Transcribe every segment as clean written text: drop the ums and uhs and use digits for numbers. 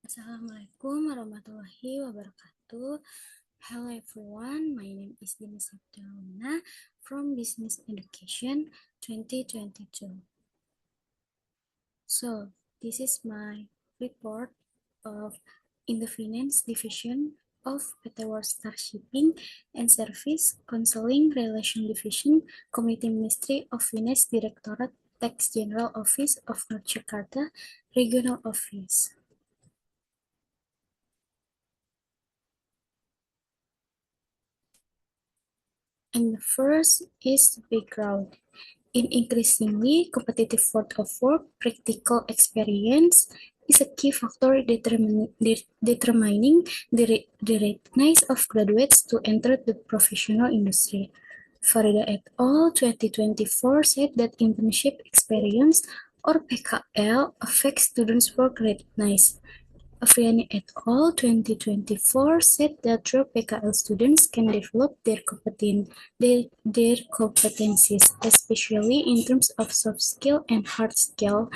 Assalamualaikum warahmatullahi wabarakatuh. Hello everyone, my name is Dina Septialuna from Business Education 2022. So, this is my report of in the Finance Division of PT World Star Shipping and Service Counseling Relation Division, Committee Ministry of Finance Directorate Tax General Office of North Jakarta, Regional Office. And the first is background. In increasingly competitive world of work, practical experience is a key factor determining the readiness of graduates to enter the professional industry. Farida et al. 2024 said that internship experience, or PKL, affects students' work readiness. Afriani et al. 2024 said that through PKL students can develop their competencies, especially in terms of soft skill and hard skill.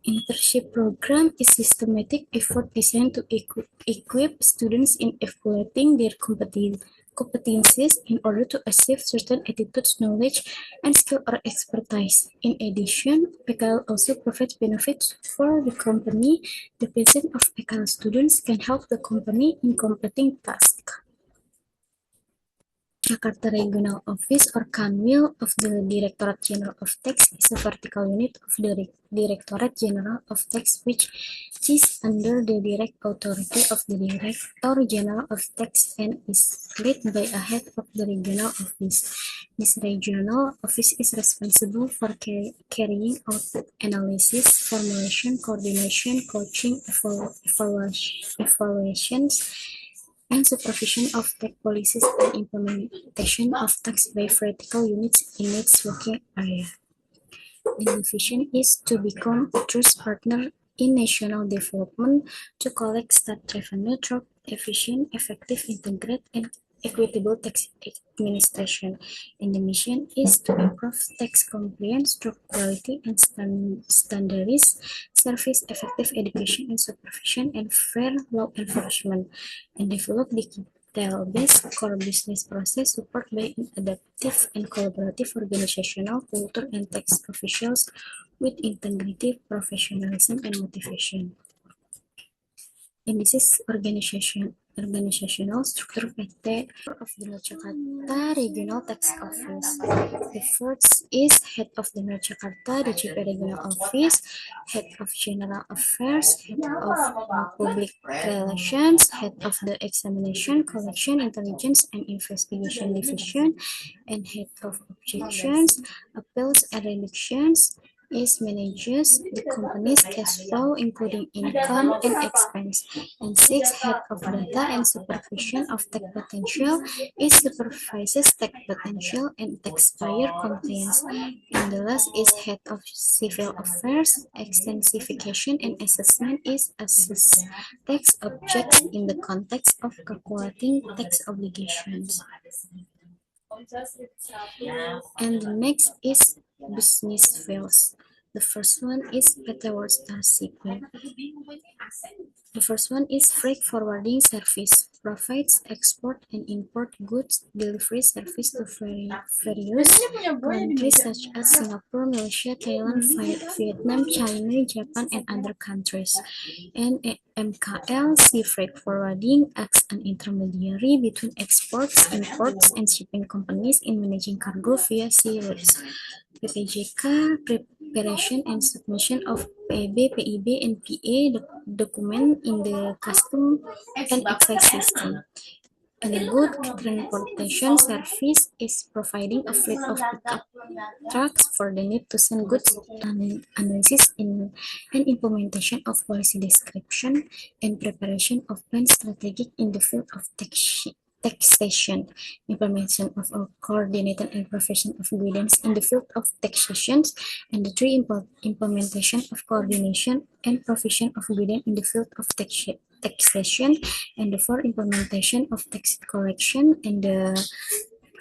Internship program is systematic effort designed to equip students in evaluating their competencies in order to achieve certain attitudes, knowledge, and skill or expertise. In addition, PKL also provides benefits for the company. The presence of PKL students can help the company in completing tasks. Jakarta Regional Office, or Kanwil, of the Directorate General of Tax is a vertical unit of the Directorate General of Tax, which is under the direct authority of the Director General of Tax and is led by a head of the regional office. This regional office is responsible for carrying out analysis, formulation, coordination, coaching, evaluations, and supervision of tax policies and implementation of tax by vertical units in its working area. The vision is to become a trust partner in national development, to collect state revenue through efficient, effective, integrated, and equitable tax administration. And the mission is to improve tax compliance through quality and standardized service, effective education and supervision, and fair law enforcement, and develop detail-based core business process support by an adaptive and collaborative organizational culture and tax officials with integrity, professionalism, and motivation. And this is organizational structure PT of the North Jakarta Regional Tax Office. The first is Head of the North Jakarta DJP Regional Office, Head of General Affairs, Head of Public Relations, Head of the Examination, Collection, Intelligence, and Investigation Division, and Head of Objections, Appeals, and Reductions. Is manages the company's cash flow, including income and expense. And 6, Head of Data and Supervision of Tax Potential is supervises tax potential and taxpayer compliance. And the last is Head of Civil Affairs, Extensification and Assessment is assess tax objects in the context of calculating tax obligations. And the next is business fields. The first one is PT World Star Shipping. The first one is freight forwarding service, provides export and import goods delivery service to various countries such as Singapore, Malaysia, Thailand, Vietnam, China, Japan, and other countries. And MKL Sea Freight Forwarding acts an intermediary between exports, imports, and shipping companies in managing cargo via sea routes. PPJK preparation and submission of PEB, PIB, and PA document in the custom and excise system. And the good transportation service is providing a fleet of pickup trucks for the need to send goods, analysis and implementation of policy description, and preparation of plan strategic in the field of taxation, implementation of a coordinated and provision of guidance in the field of taxation, and the 3, implementation of coordination and provision of guidance in the field of taxation, and the 4, implementation of tax collection, and the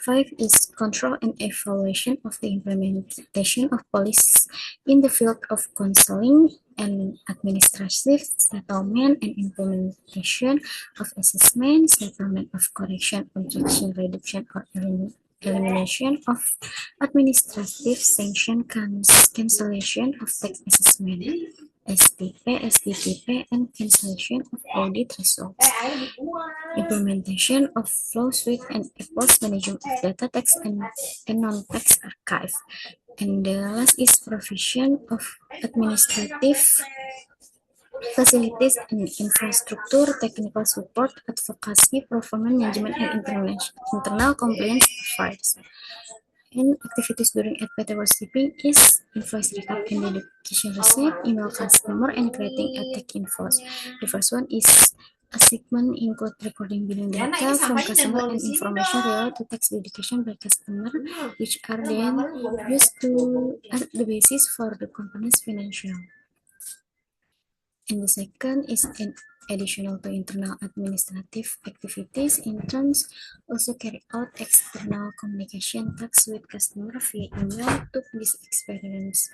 5 is control and evaluation of the implementation of policies in the field of counseling, and administrative settlement and implementation of assessment, settlement of correction, objection, reduction, or elimination of administrative sanction, cancellation of tax assessment, STP, SDTP, and cancellation of audit results, implementation of flow suite and efforts management of data tax and non-tax archive. And the last is provision of administrative facilities and infrastructure, technical support, advocacy, performance management, and internal compliance affairs. And activities during AdPT workshopping is invoice recap and education receipt, email customer, and creating a tech invoice. The first one is a segment include recording billing data from customer and information related to tax dedication by customer, which are then used to as the basis for the company's financial. And the second is an additional to internal administrative activities. Interns also carry out external communication tasks with customers via email to this experience.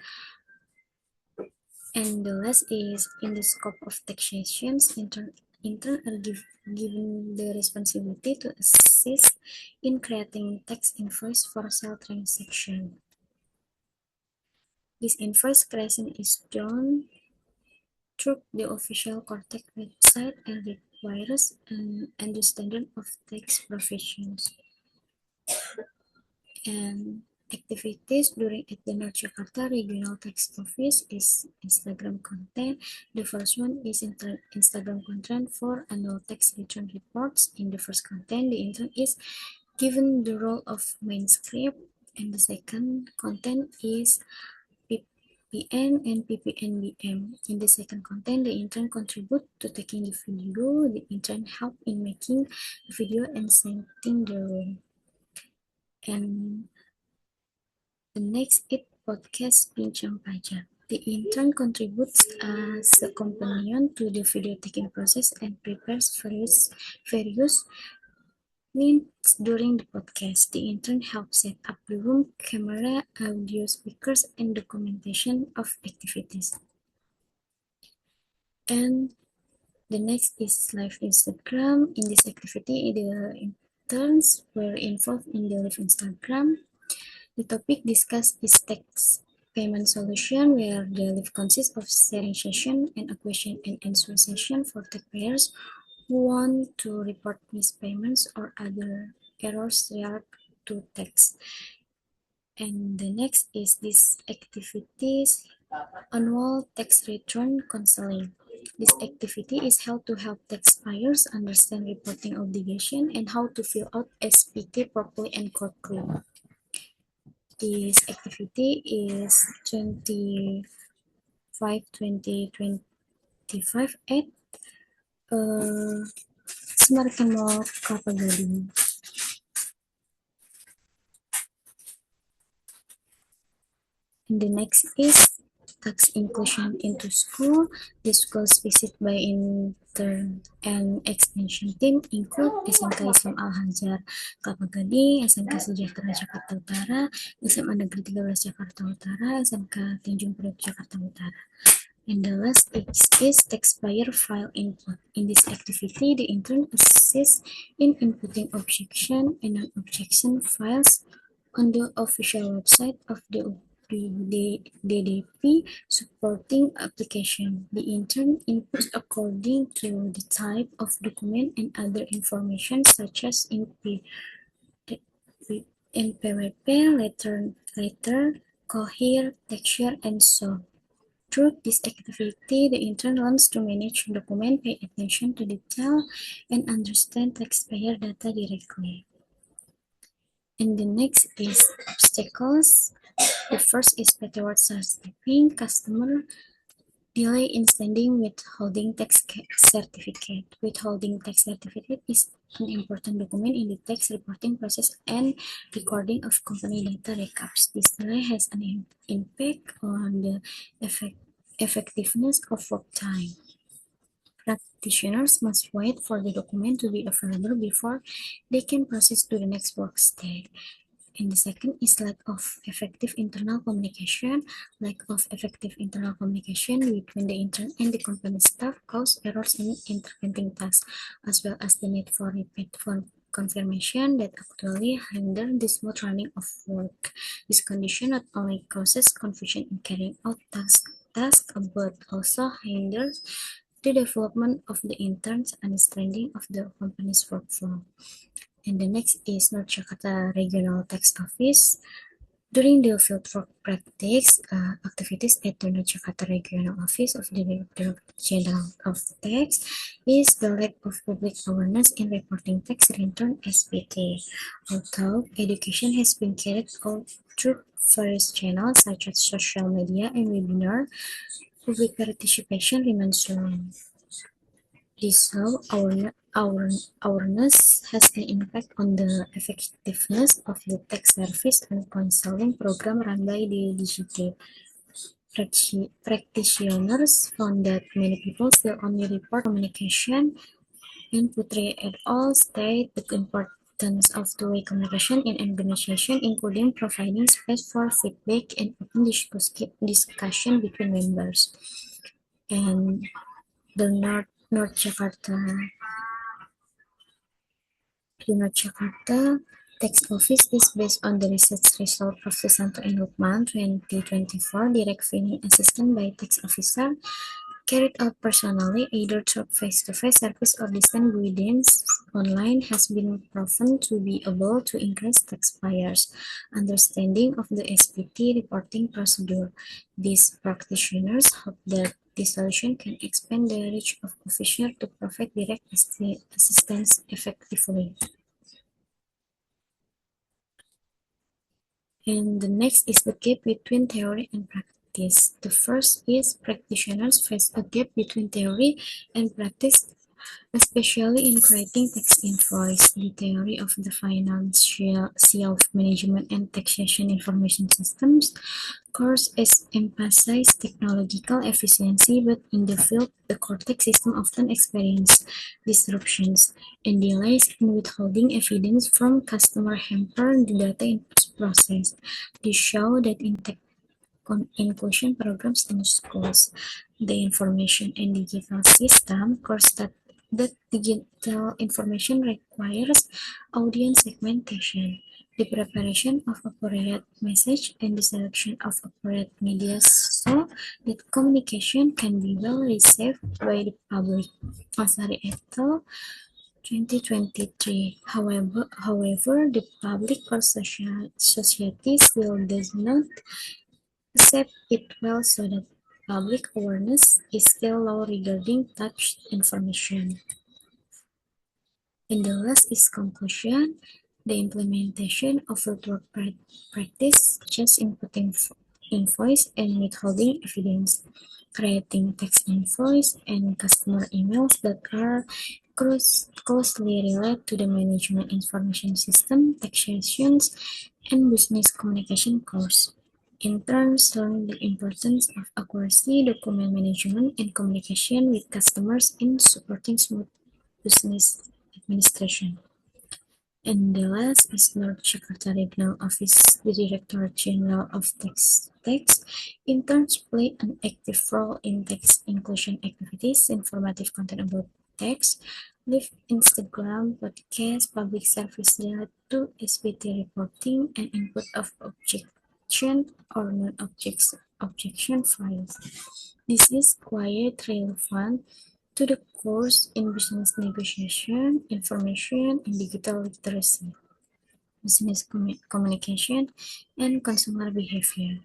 And the last is in the scope of taxations, interns are given the responsibility to assist in creating tax invoice for sale transaction. This invoice creation is done through the official Cortex website and requires an understanding of tax provisions. And activities during at the North Jakarta Regional Tax Office is Instagram content. The first one is Instagram content for annual tax return reports. In the first content, the intern is given the role of main script, and the second content is PN and PPNBM. In the second content, the intern contribute to taking the video. The intern help in making the video and setting the room. And the next is podcast Bincang Pajak. The intern contributes as a companion to the video taking process and prepares various links during the podcast. The intern helps set up the room, camera, audio speakers, and documentation of activities. And the next is live Instagram. In this activity, the interns were involved in the live Instagram. The topic discussed is tax payment solution, where the live consists of sharing session and a question and answer session for taxpayers who want to report missed payments or other errors related to tax. And the next is this activities annual tax return counseling. This activity is held to help taxpayers understand reporting obligation and how to fill out SPT properly and correctly. This activity is 25/20/25 at Semarang Mall, Kelapa Gading. And the next is tax inclusion into school. The schools visited by intern and extension team include SMK Islam Al-Hajar Kelapa Gading, SMK Sejahtera Jakarta Utara, SMA Negeri 13 Jakarta Utara, SMK Tanjung Priok Jakarta Utara. And the last is taxpayer file input. In this activity, the intern assists in inputting objection and non-objection files on the official website of the DDP supporting application. The intern inputs according to the type of document and other information such as in PWP, letter, cohere, texture, and so. Through this activity, the intern learns to manage document, pay attention to detail, and understand taxpayer data directly. And the next is obstacles. The first is backward typing, customer delay in sending withholding tax certificate. Withholding tax certificate is an important document in the tax reporting process and recording of company data recaps. This delay has an impact on the effectiveness of work time. Practitioners must wait for the document to be available before they can proceed to the next work day. And the second is lack of effective internal communication. Lack of effective internal communication between the intern and the company staff cause errors in interpreting tasks, as well as the need for repeat phone confirmation that actually hinder the smooth running of work. This condition not only causes confusion in carrying out tasks, but also hinders the development of the intern's understanding of the company's workflow. And the next is North Jakarta Regional Tax Office. During the fieldwork practice activities at the North Jakarta Regional Office of the Director General of Tax is the lack of public awareness in reporting tax return (SPT). Although education has been carried out through various channels such as social media and webinar, public participation remains low. This how awareness has an impact on the effectiveness of the tax service and counseling program run by the DGT. Practitioners found that many people still only report communication, and Putri et al. State the importance of two-way communication in organization, including providing space for feedback and open discussion between members. And the North Jakarta Tax Office is based on the research result of Susanto and Lukman 2024 direct filing assistance by tax officer carried out personally either through face-to-face service or distance guidance online has been proven to be able to increase taxpayers' understanding of the SPT reporting procedure. These practitioners hope that this solution can expand the reach of officers to provide direct assistance effectively. And the next is the gap between theory and practice. The first is practitioners face a gap between theory and practice, especially in creating tax invoice. The theory of the financial self-management and taxation information systems course emphasizes technological efficiency, but in the field, the core tax system often experiences disruptions and delays in withholding evidence from customer hamper the data input process. This show that in inclusion programs in schools, the information and digital system course that digital information requires audience segmentation, the preparation of appropriate message, and the selection of appropriate media so that communication can be well received by the public. Masari et al. 2023. However, the public or society still does not accept it well, so that public awareness is still low regarding tax information. And the last is conclusion. The implementation of fieldwork practice, just inputting invoice and withholding evidence, creating text invoice and customer emails that are closely related to the management information system, taxations, and business communication course. Interns learn the importance of accuracy, document management, and communication with customers in supporting smooth business administration. And the last is North Jakarta Regional Office, the Director General of Tax. Interns play an active role in tax inclusion activities, informative content about tax, live Instagram, podcast, public service related to SPT reporting, and input of objection or non-objection files. This is quite relevant to the course in business negotiation, information, and digital literacy, business communication, and consumer behavior.